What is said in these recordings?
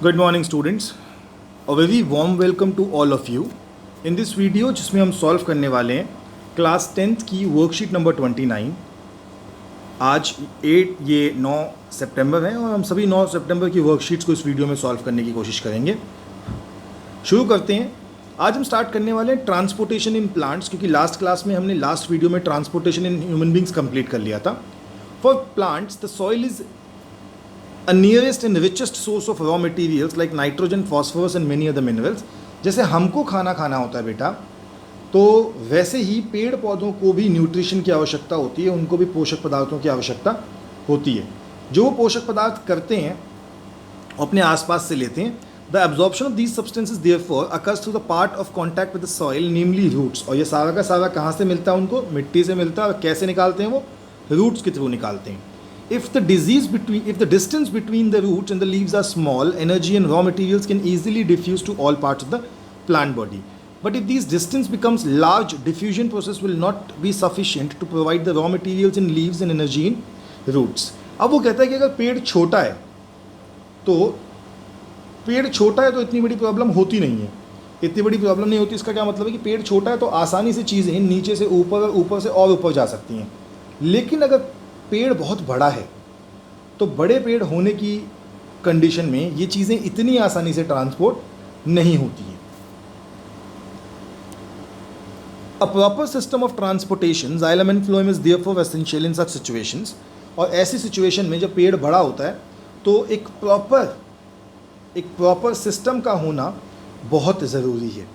Good morning students. A very warm welcome to all of you. In this video जिसमें हम solve करने वाले हैं क्लास 10th की वर्कशीट नंबर 29। आज 9 सितंबर है और हम सभी 9 सितंबर की वर्कशीट्स को इस वीडियो में सॉल्व करने की कोशिश करेंगे। शुरू करते हैं। आज हम स्टार्ट करने वाले हैं ट्रांसपोर्टेशन इन प्लांट्स, क्योंकि लास्ट क्लास में हमने लास्ट वीडियो में transportation in human beings complete कर लिया था। For plants the soil is a nearest and richest source of raw materials like nitrogen, phosphorus and many other minerals। जैसे हमको खाना खाना होता है बेटा, तो वैसे ही पेड़ पौधों को भी न्यूट्रिशन की आवश्यकता होती है, उनको भी पोषक पदार्थों की आवश्यकता होती है। जो वो पोषक पदार्थ करते हैं अपने आसपास से लेते हैं। The absorption of these substances therefore occurs through the part of contact with the soil namely roots. और ये सारा का सारा कहाँ से मिलता है उनको? मिट्टी से मिलता है। और कैसे निकालते हैं वो? रूट्स के थ्रू निकालते हैं। If the distance between the roots and the leaves are small, energy and raw materials can easily diffuse to all parts of the plant body. But if these distance becomes large, diffusion process will not be sufficient to provide the raw materials in leaves and energy in roots. अब वो कहता है कि अगर पेड़ छोटा है तो इतनी बड़ी प्रॉब्लम होती नहीं है। इतनी बड़ी प्रॉब्लम नहीं होती, इसका क्या मतलब है कि पेड़ छोटा है तो आसानी से चीज़ें नीचे से ऊपर और ऊपर से और ऊपर जा सकती हैं। लेकिन अगर पेड़ बहुत बड़ा है तो बड़े पेड़ होने की कंडीशन में ये चीज़ें इतनी आसानी से ट्रांसपोर्ट नहीं होती हैं। A proper system of transportation xylem and phloem is therefore essential in such situations. और ऐसी सिचुएशन में जब पेड़ बड़ा होता है तो एक प्रॉपर सिस्टम का होना बहुत ज़रूरी है।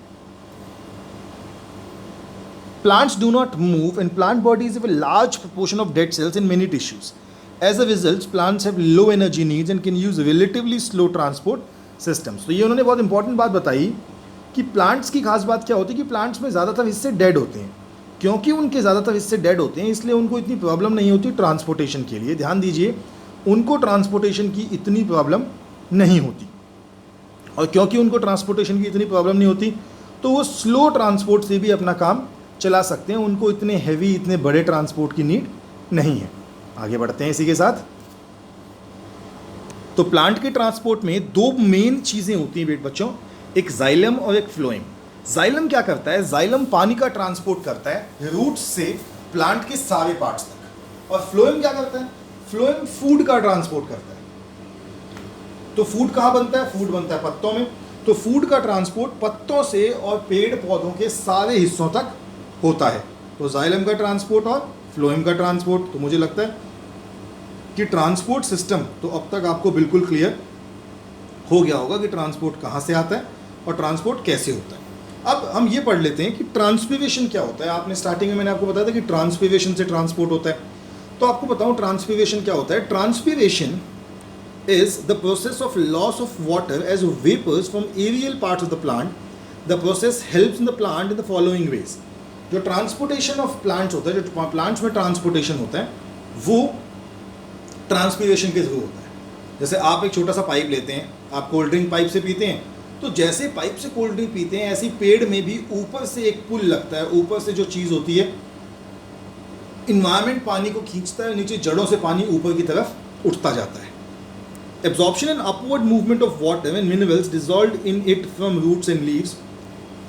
Plants do not move and plant bodies have a large proportion of dead cells in many tissues. As a result, plants have low energy needs and can use relatively slow transport systems. तो ये उन्होंने बहुत important बात बताई कि plants की खास बात क्या होती है कि प्लांट्स में ज़्यादातर हिस्से डेड होते हैं। क्योंकि उनके ज़्यादातर हिस्से डेड होते हैं इसलिए उनको इतनी प्रॉब्लम नहीं होती ट्रांसपोर्टेशन के लिए। ध्यान दीजिए, उनको ट्रांसपोर्टेशन की इतनी प्रॉब्लम नहीं होती। और क्योंकि उनको ट्रांसपोर्टेशन की इतनी प्रॉब्लम नहीं होती तो वो स्लो ट्रांसपोर्ट से भी अपना काम चला सकते हैं। उनको इतने हैवी, इतने बड़े ट्रांसपोर्ट की नीड नहीं है। आगे बढ़ते हैं इसी के साथ। तो प्लांट के ट्रांसपोर्ट में दो मेन चीज़ें होती हैं बच्चों, एक जाइलम और एक फ्लोएम। जाइलम क्या करता है? जाइलम पानी का ट्रांसपोर्ट करता है रूट्स से प्लांट के सारे पार्ट्स तक। और फ्लोएम क्या करता है? फ्लोएम फूड का ट्रांसपोर्ट करता है। तो फूड कहाँ बनता है? फूड बनता है पत्तों में। तो फूड का ट्रांसपोर्ट पत्तों से और पेड़ पौधों के सारे हिस्सों तक होता है। तो जाइलम का ट्रांसपोर्ट और फ्लोएम का ट्रांसपोर्ट। तो मुझे लगता है कि ट्रांसपोर्ट सिस्टम तो अब तक आपको बिल्कुल क्लियर हो गया होगा कि ट्रांसपोर्ट कहाँ से आता है और ट्रांसपोर्ट कैसे होता है। अब हम ये पढ़ लेते हैं कि ट्रांसपीरेशन क्या होता है। आपने स्टार्टिंग में मैंने आपको बताया था कि ट्रांसपीरेशन से ट्रांसपोर्ट होता है। तो आपको बताऊँ ट्रांसपीरेशन क्या होता है। Transpiration is the process of loss of water as vapors from aerial parts of the plant. The process helps in the plant in the following ways. जो ट्रांसपोर्टेशन ऑफ प्लांट्स होता है, जो प्लांट्स में transportation होता है वो transpiration के through होता है। जैसे आप एक छोटा सा पाइप लेते हैं, आप कोल्ड ड्रिंक पाइप से पीते हैं, तो जैसे पाइप से कोल्ड ड्रिंक पीते हैं ऐसे पेड़ में भी ऊपर से एक पुल लगता है। ऊपर से जो चीज़ होती है, इन्वायरमेंट पानी को खींचता है, नीचे जड़ों से पानी ऊपर की तरफ उठता जाता है। Absorption and upward movement of water and minerals dissolved in it from roots and leaves।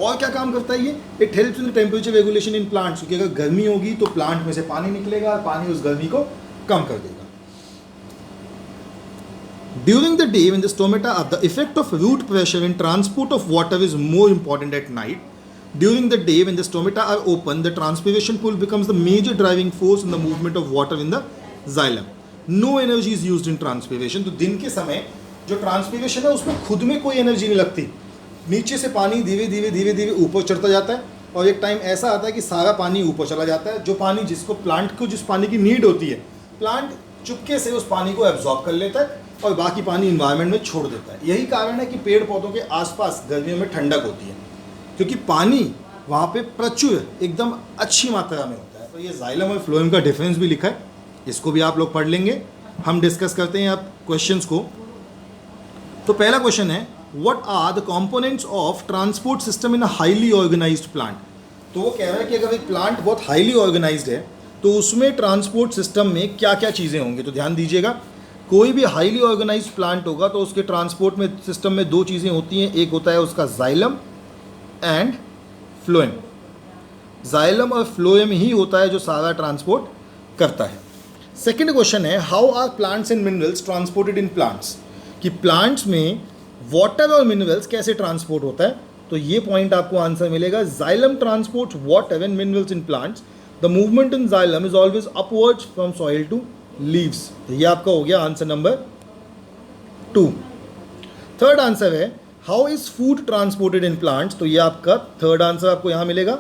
और क्या काम करता है ये? It helps in temperature regulation in plants. क्योंकि अगर गर्मी होगी तो प्लांट में से पानी निकलेगा और पानी उस गर्मी को कम कर देगा। During the day when the stomata the effect of root pressure in transport of water is more important at night. During the day when the stomata are open the transpiration pull becomes the major driving force in the movement of water in the xylem. No energy is used in transpiration. तो दिन के समय जो transpiration है उसमें खुद में कोई एनर्जी नहीं लगती। नीचे से पानी धीरे धीरे ऊपर चढ़ता जाता है और एक टाइम ऐसा आता है कि सारा पानी ऊपर चला जाता है। जो पानी जिसको प्लांट को जिस पानी की नीड होती है, प्लांट चुपके से उस पानी को एब्जॉर्ब कर लेता है और बाकी पानी इन्वायरमेंट में छोड़ देता है। यही कारण है कि पेड़ पौधों के आसपास गर्मियों में ठंडक होती है, क्योंकि पानी वहाँ पे प्रचुर एकदम अच्छी मात्रा में होता है। तो ये जाइलम और फ्लोएम का डिफरेंस भी लिखा है, इसको भी आप लोग पढ़ लेंगे। हम डिस्कस करते हैं अब क्वेश्चंस को। तो पहला क्वेश्चन है, what are the components of transport system in a highly organised plant. तो वो कह रहा है कि अगर एक प्लांट बहुत हाईली ऑर्गेनाइज्ड है तो उसमें ट्रांसपोर्ट सिस्टम में क्या क्या चीज़ें होंगी। तो ध्यान दीजिएगा, कोई भी हाईली ऑर्गेनाइज्ड प्लांट होगा तो उसके ट्रांसपोर्ट में सिस्टम में दो चीज़ें होती हैं, एक होता है उसका जाइलम एंड फ्लोएम। जाइलम और फ्लोएम ही होता है जो सारा ट्रांसपोर्ट करता है। सेकेंड क्वेश्चन है, how are plants and minerals transported in plants, कि प्लांट्स में वाटर और मिनरल्स कैसे ट्रांसपोर्ट होता है। तो ये पॉइंट आपको आंसर मिलेगा, xylem transport water and minerals in plants, the movement in xylem is always upwards from soil to leaves. तो ये आपका हो गया आंसर नंबर 2। थर्ड आंसर है, how is food transported in plants, तो ये आपका थर्ड आंसर आपको यहां मिलेगा।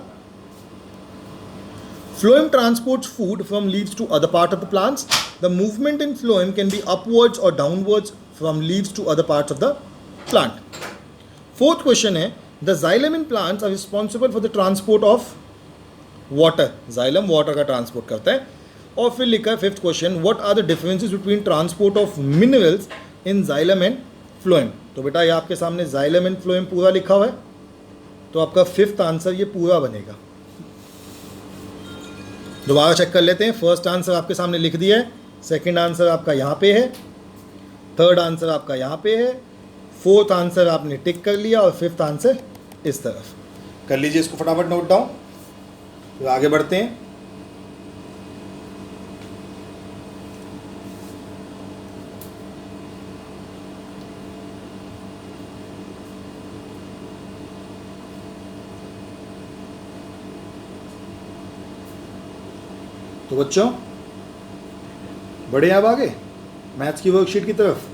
Phloem transports food from leaves to other part of the plants. The movement in phloem can be upwards or downwards from leaves to other parts of the plant. Fourth question है, the xylem in plants are responsible for the transport of water. Xylem water का transport करता है। और फिर लिखा है fifth question, what are the differences between transport of minerals in xylem and phloem। तो बेटा ये आपके सामने xylem and phloem पूरा लिखा हुआ है, तो आपका फिफ्थ आंसर ये पूरा बनेगा। दोबारा चेक कर लेते हैं, फर्स्ट आंसर आपके सामने लिख दिया है, सेकंड आंसर आपका यहाँ पे है, थर्ड आंसर आपका यहाँ पे है, फोर्थ आंसर आपने टिक कर लिया और फिफ्थ आंसर इस तरफ कर लीजिए। इसको फटाफट नोट डाउन, फिर आगे बढ़ते हैं। तो बच्चों बढ़े अब आगे मैथ्स की वर्कशीट की तरफ।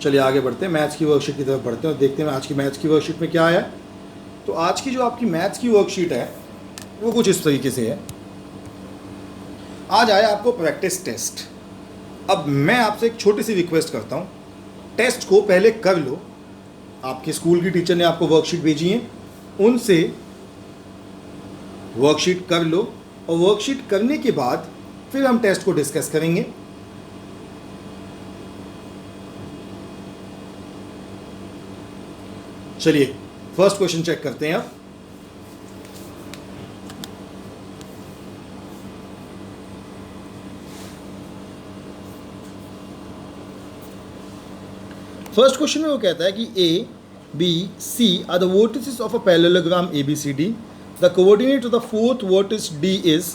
चलिए आगे बढ़ते हैं, मैथ्स की वर्कशीट की तरफ बढ़ते हैं और देखते हैं आज की मैथ्स की वर्कशीट में क्या आया है। तो आज की जो आपकी मैथ्स की वर्कशीट है वो कुछ इस तरीके से है। आज आया आपको प्रैक्टिस टेस्ट। अब मैं आपसे एक छोटी सी रिक्वेस्ट करता हूँ, टेस्ट को पहले कर लो। आपके स्कूल की टीचर ने आपको वर्कशीट भेजी है, उनसे वर्कशीट कर लो और वर्कशीट करने के बाद फिर हम टेस्ट को डिस्कस करेंगे। चलिए फर्स्ट क्वेश्चन चेक करते हैं अब। फर्स्ट क्वेश्चन में वो कहता है कि A B C are the vertices of a parallelogram A B C D, the coordinate of the fourth vertex D is.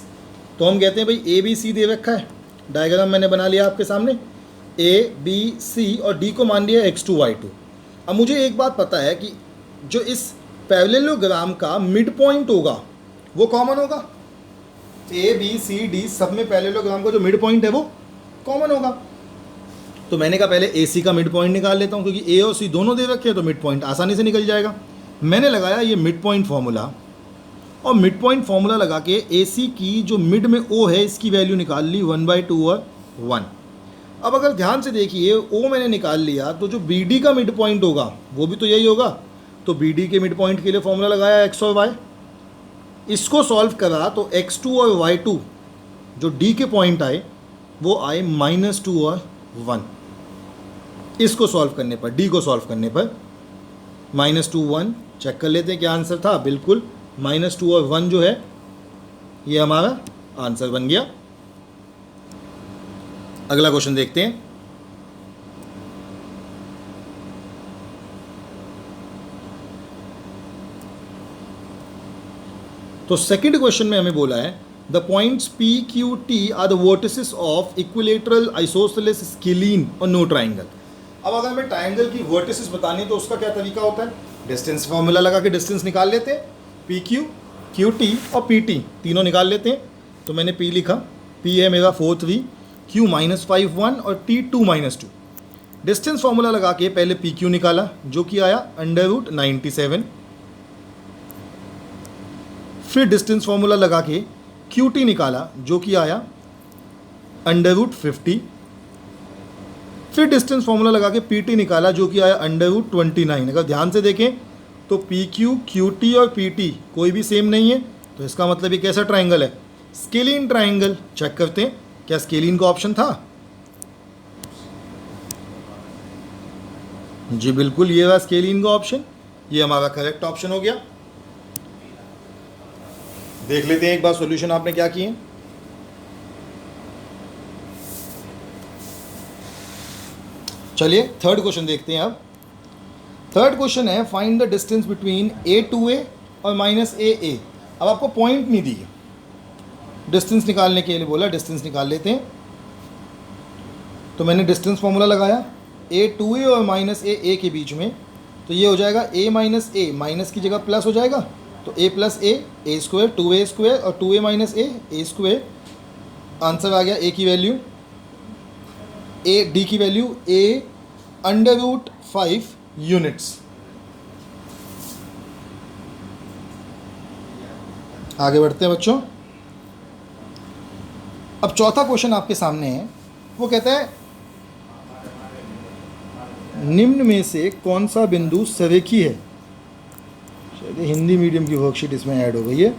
तो हम कहते हैं भाई ए बी सी दे रखा है, डायग्राम मैंने बना लिया आपके सामने, ए बी सी और डी को मान लिया x2 y2। अब मुझे एक बात पता है कि जो इस पैरेललोग्राम का मिड पॉइंट होगा वो कॉमन होगा। ए बी सी डी सब में पैरेललोग्राम का जो मिड पॉइंट है वो कॉमन होगा। तो मैंने कहा पहले ए सी का मिड पॉइंट निकाल लेता हूँ, क्योंकि ए और सी दोनों दे रखे हैं तो मिड पॉइंट आसानी से निकल जाएगा। मैंने लगाया ये मिड पॉइंट फॉर्मूला, और मिड पॉइंट फॉर्मूला लगा के ए सी की जो मिड में ओ है इसकी वैल्यू निकाल ली 1/2 और 1। अब अगर ध्यान से देखिए ओ मैंने निकाल लिया, तो जो बी डी का मिड पॉइंट होगा वो भी तो यही होगा। तो बी डी के मिड पॉइंट के लिए फॉर्मूला लगाया x और y, इसको सॉल्व करा तो x2 और y2 जो डी के पॉइंट आए वो आए -2 और 1। इसको सॉल्व करने पर, डी को सॉल्व करने पर -2 1, चेक कर लेते हैं क्या आंसर था। बिल्कुल -2 और 1 जो है ये हमारा आंसर बन गया। अगला क्वेश्चन देखते हैं। तो सेकंड क्वेश्चन में हमें बोला है the points P Q T R the vertices of equilateral isosceles scalene और नो ट्राइंगल। अब अगर हमें ट्राइंगल की वर्टिसेस बतानी तो उसका क्या तरीका होता है, डिस्टेंस फॉर्मूला लगा के डिस्टेंस निकाल लेते हैं। पी क्यू, क्यू टी और पी टी तीनों निकाल लेते हैं। तो मैंने पी लिखा, पी है मेरा 4 3, क्यू -5 1 और टी 2 -2। डिस्टेंस फॉर्मूला लगा के पहले पी क्यू निकाला जो कि आया √97। फिर डिस्टेंस फॉर्मूला लगा के क्यू टी निकाला जो कि आया √50। फिर डिस्टेंस फॉर्मूला लगा के पी टी निकाला जो कि आया √29। अगर ध्यान से देखें तो पी क्यू, क्यू टी और पी टी कोई भी सेम नहीं है, तो इसका मतलब ये कैसा ट्राइंगल है, स्केलीन ट्राइंगल। चेक करते हैं क्या स्केलीन का ऑप्शन था। जी बिल्कुल, ये रहा स्केलीन का ऑप्शन, ये हमारा करेक्ट ऑप्शन हो गया। देख लेते हैं एक बार सॉल्यूशन आपने क्या किए। चलिए थर्ड क्वेश्चन देखते हैं। अब थर्ड क्वेश्चन है find the distance between A two A और माइनस ए ए। अब आपको पॉइंट नहीं दी, डिस्टेंस निकालने के लिए बोला, डिस्टेंस निकाल लेते हैं। तो मैंने डिस्टेंस फॉर्मूला लगाया ए टू ए और माइनस ए ए के बीच में, तो ये हो जाएगा ए माइनस ए, माइनस की जगह प्लस हो जाएगा, तो A plus A square, two A square और two A minus A square. Answer आ गया ए की वैल्यू, ए डी की वैल्यू ए √5 यूनिट्स। आगे बढ़ते हैं बच्चों। अब चौथा क्वेश्चन आपके सामने है, वो कहता है निम्न में से कौन सा बिंदु सरेखी है। चलिए हिंदी मीडियम की वर्कशीट इसमें ऐड हो गई है,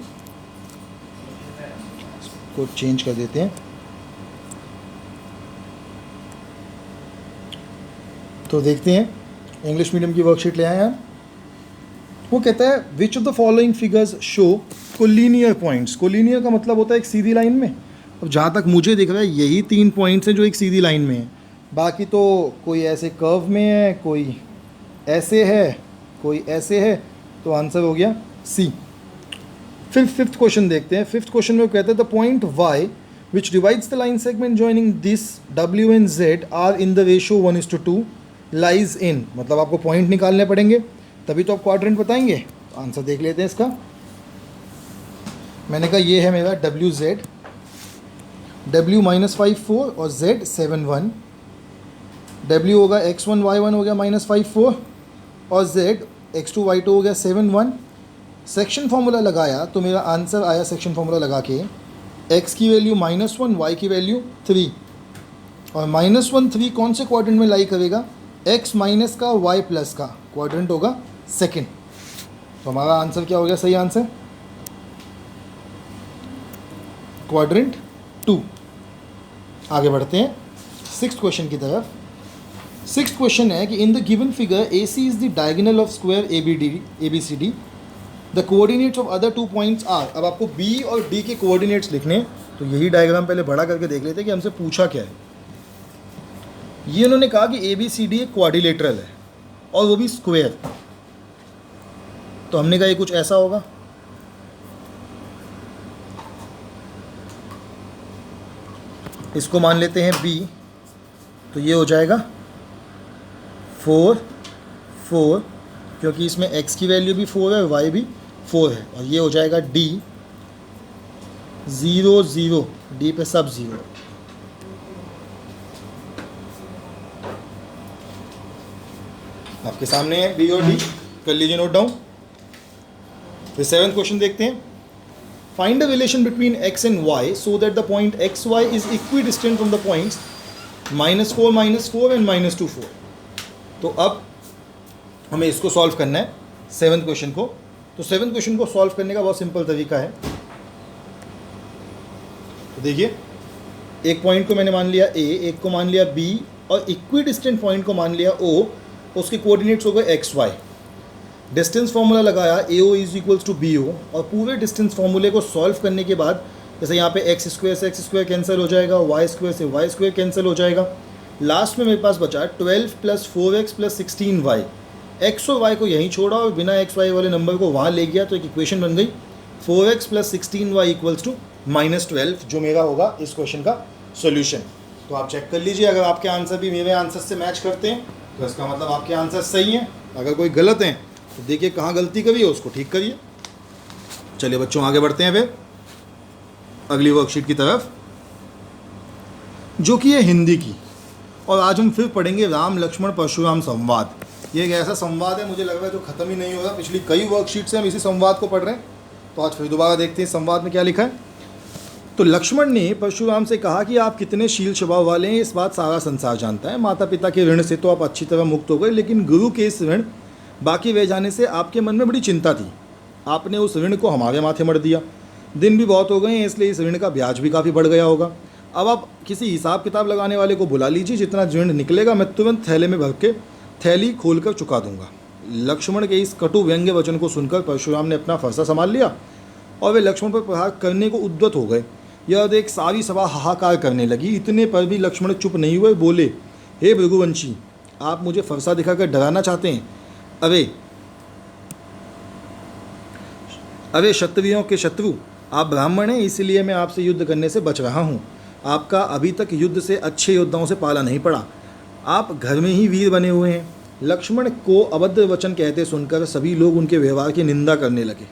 इसको चेंज कर देते हैं। तो देखते हैं इंग्लिश मीडियम की वर्कशीट ले आए हैं। वो कहता है which of the following figures show collinear points. Collinear का मतलब होता है एक सीधी लाइन में। अब जहाँ तक मुझे दिख रहा है यही 3 पॉइंट्स हैं जो एक सीधी लाइन में है, बाकी तो कोई ऐसे कर्व में है, कोई ऐसे है, कोई ऐसे है, तो आंसर हो गया सी। फिर फिफ्थ क्वेश्चन देखते हैं। फिफ्थ क्वेश्चन में वो कहते हैं the point Y which divides the line segment joining this W and Z are in the ratio 1:2 lies in. मतलब आपको पॉइंट निकालने पड़ेंगे तभी तो आप क्वाड्रेंट बताएंगे। तो आंसर देख लेते हैं इसका। मैंने कहा ये है मेरा डब्ल्यू जेड, डब्ल्यू -5 4 और जेड 7 1। डब्ल्यू होगा x1 y1 हो गया -5 4 और z x2 y2 हो गया 7 1। सेक्शन फार्मूला लगाया तो मेरा आंसर आया सेक्शन फार्मूला लगा के x की वैल्यू -1, y की वैल्यू 3 और -1 3 कौन से क्वाड्रेंट में लाई करेगा, x माइनस का y प्लस का क्वाड्रेंट होगा सेकंड। तो हमारा आंसर क्या हो गया, सही आंसर क्वाड्रेंट 2। आगे बढ़ते हैं सिक्स्थ क्वेश्चन की तरफ। सिक्स्थ क्वेश्चन है कि in the given figure A C is the diagonal of square A B C D, the coordinates of other 2 points are. अब आपको बी और डी के कोऑर्डिनेट्स लिखने, तो यही डायग्राम पहले बड़ा करके देख लेते हैं कि हमसे पूछा क्या है। ये उन्होंने कहा कि ए बी सी डी एक क्वाड्रिलेटरल है और वो भी स्क्वायर। तो हमने कहा ये कुछ ऐसा होगा, इसको मान लेते हैं बी, तो ये हो जाएगा 4 4 क्योंकि इसमें x की वैल्यू भी 4 है और y भी 4 है, और ये हो जाएगा d 0 0, d पे सब 0। आपके सामने है b और d, कर लीजिए नोट डाउन। फिर 7th क्वेश्चन देखते हैं। Find the relation between x and y so that the point xy is equidistant from the points -4 -4 and -2 4। तो अब हमें इसको सॉल्व करना है 7th क्वेश्चन को। तो 7th क्वेश्चन को सॉल्व करने का बहुत सिंपल तरीका है। तो देखिए एक पॉइंट को मैंने मान लिया a, एक को मान लिया b और इक्विडिस्टेंट पॉइंट को मान लिया o। उसके कोऑर्डिनेट्स हो गए x y। डिस्टेंस फार्मूला लगाया AO is equals to BO और पूरे डिस्टेंस फार्मूले को सॉल्व करने के बाद जैसे यहाँ पे x स्क्वायर से x स्क्वायर कैंसिल हो जाएगा, y स्क्वायर से y स्क्वायर कैंसिल हो जाएगा। लास्ट में मेरे पास बचा 12 + 4x + 16y। x और y को यहीं छोड़ा और बिना x y वाले नंबर को वहाँ ले गया, तो एक इक्वेशन बन गई 4x + 16y इक्वल्स टू -12, जो मेरा होगा इस क्वेश्चन का सोल्यूशन। तो आप चेक कर लीजिए, अगर आपके आंसर भी मेरे आंसर से मैच करते हैं तो इसका मतलब आपके आंसर सही हैं। अगर कोई गलत हैं तो देखिए कहाँ गलती करी है, उसको ठीक करिए। चलिए बच्चों आगे बढ़ते हैं फिर अगली वर्कशीट की तरफ, जो कि है हिंदी की। और आज हम फिर पढ़ेंगे राम लक्ष्मण परशुराम संवाद। ये एक ऐसा संवाद है मुझे लग रहा है जो ख़त्म ही नहीं होगा। पिछली कई वर्कशीट से हम इसी संवाद को पढ़ रहे हैं, तो आज फिर दोबारा देखते हैं संवाद में क्या लिखा है। तो लक्ष्मण ने परशुराम से कहा कि आप कितने शील स्वभाव वाले हैं, इस बात सारा संसार जानता है। माता पिता के ऋण से तो आप अच्छी तरह मुक्त हो गए, लेकिन गुरु के इस ऋण बाकी रह जाने से आपके मन में बड़ी चिंता थी। आपने उस ऋण को हमारे माथे मढ़ दिया। दिन भी बहुत हो गए हैं, इसलिए इस ऋण का ब्याज भी काफ़ी बढ़ गया होगा। अब आप किसी हिसाब किताब लगाने वाले को बुला लीजिए, जितना ऋण निकलेगा मैं तुरंत थैले में भर के थैली खोलकर चुका दूंगा। लक्ष्मण के इस कटु व्यंग्य वचन को सुनकर परशुराम ने अपना फरसा संभाल लिया और वे लक्ष्मण पर प्रहार करने को उद्यत हो गए। यह देख सारी सभा हाहाकार करने लगी। इतने पर भी लक्ष्मण चुप नहीं हुए, बोले, हे भृगुवंशी, आप मुझे फरसा दिखाकर डराना चाहते हैं? अरे क्षत्रियों के शत्रु, आप ब्राह्मण हैं, इसलिए मैं आपसे युद्ध करने से बच रहा हूँ। आपका अभी तक युद्ध से अच्छे योद्धाओं से पाला नहीं पड़ा, आप घर में ही वीर बने हुए हैं। लक्ष्मण को अभद्र वचन कहते सुनकर सभी लोग उनके व्यवहार की निंदा करने लगे।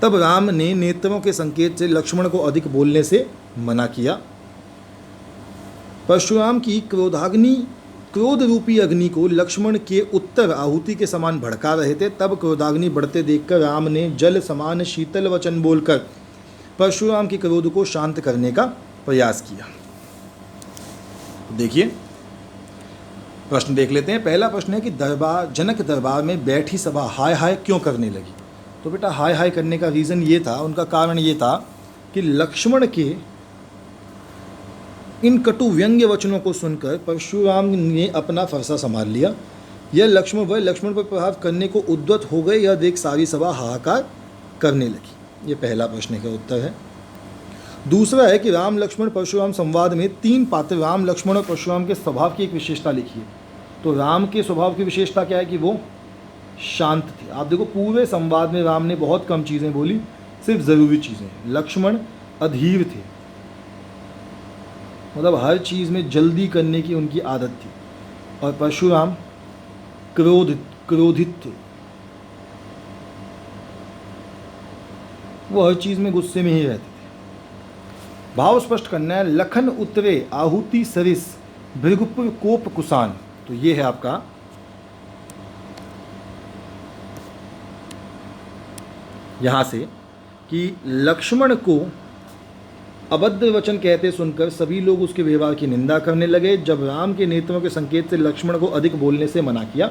तब राम ने नेत्रों के संकेत से लक्ष्मण को अधिक बोलने से मना किया। परशुराम की क्रोध रूपी अग्नि को लक्ष्मण के उत्तर आहुति के समान भड़का रहे थे। तब क्रोधाग्नि बढ़ते देखकर राम ने जल समान शीतल वचन बोलकर परशुराम के क्रोध को शांत करने का प्रयास किया। देखिए प्रश्न देख लेते हैं। पहला प्रश्न है कि जनक दरबार में बैठी सभा हाय हाय क्यों करने लगी? तो बेटा हाय हाय करने का रीज़न ये था, उनका कारण ये था कि लक्ष्मण के इन कटु व्यंग्य वचनों को सुनकर परशुराम ने अपना फरसा संभाल लिया। यह लक्ष्मण पर प्रभाव करने को उद्यत हो गए, यह देख सारी सभा हाहाकार करने लगी। ये पहला प्रश्न का उत्तर है। दूसरा है कि राम लक्ष्मण परशुराम संवाद में 3 पात्र राम लक्ष्मण और परशुराम के स्वभाव की एक विशेषता लिखी है। तो राम के स्वभाव की विशेषता क्या है कि वो शांत थे। आप देखो पूरे संवाद में राम ने बहुत कम चीज़ें बोली, सिर्फ ज़रूरी चीज़ें। लक्ष्मण अधीर थे, मतलब हर चीज़ में जल्दी करने की उनकी आदत थी। और परशुराम क्रोधित थे, वो हर चीज़ में गुस्से में ही रहते थे। भाव स्पष्ट करना है। लखन उतरे आहुति सरिस भृगुपुर कोप कुसान। तो ये है आपका यहाँ से कि लक्ष्मण को अभद्र वचन कहते सुनकर सभी लोग उसके व्यवहार की निंदा करने लगे। जब राम के नेत्रों के संकेत से लक्ष्मण को अधिक बोलने से मना किया,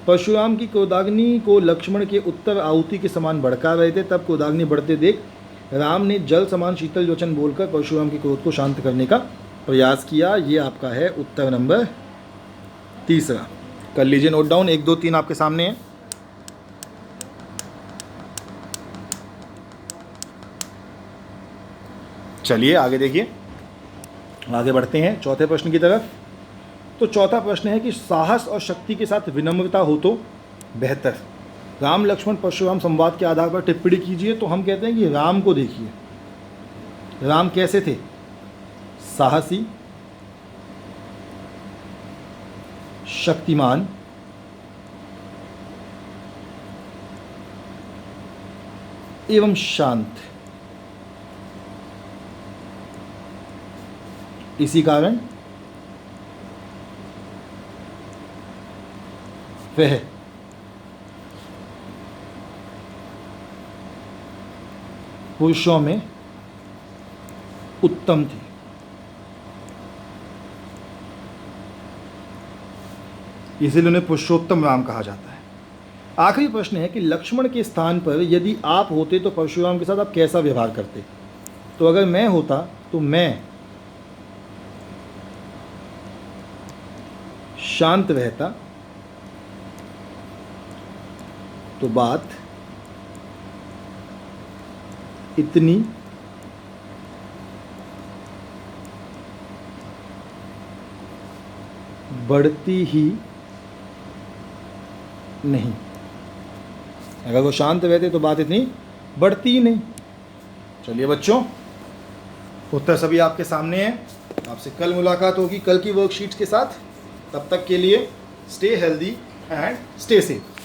परशुराम की क्रोधाग्नि को लक्ष्मण के उत्तर आहुति के समान भड़का रहे थे। तब क्रोधाग्नि बढ़ते देख राम ने जल समान शीतल वचन बोलकर परशुराम के क्रोध को शांत करने का प्रयास किया। ये आपका है उत्तर नंबर 3। कर लीजिए नोट डाउन, 1 2 3 आपके सामने है। चलिए आगे देखिए, आगे बढ़ते हैं चौथे प्रश्न की तरफ। तो चौथा प्रश्न है कि साहस और शक्ति के साथ विनम्रता हो तो बेहतर। राम लक्ष्मण परशुराम संवाद के आधार पर टिप्पणी कीजिए। तो हम कहते हैं कि राम को देखिए, राम कैसे थे? साहसी, शक्तिमान, एवं शांत। इसी कारण वह पुरुषों में उत्तम थी। इसीलिए उन्हें पुरुषोत्तम राम कहा जाता है। आखिरी प्रश्न है कि लक्ष्मण के स्थान पर यदि आप होते तो परशुराम के साथ आप कैसा व्यवहार करते? तो अगर मैं होता तो मैं शांत रहता, तो बात इतनी बढ़ती ही नहीं। अगर वो शांत रहते तो बात इतनी बढ़ती ही नहीं। चलिए बच्चों, उत्तर सभी आपके सामने है। आपसे कल मुलाकात होगी कल की वर्कशीट्स के साथ। तब तक के लिए stay healthy and stay safe.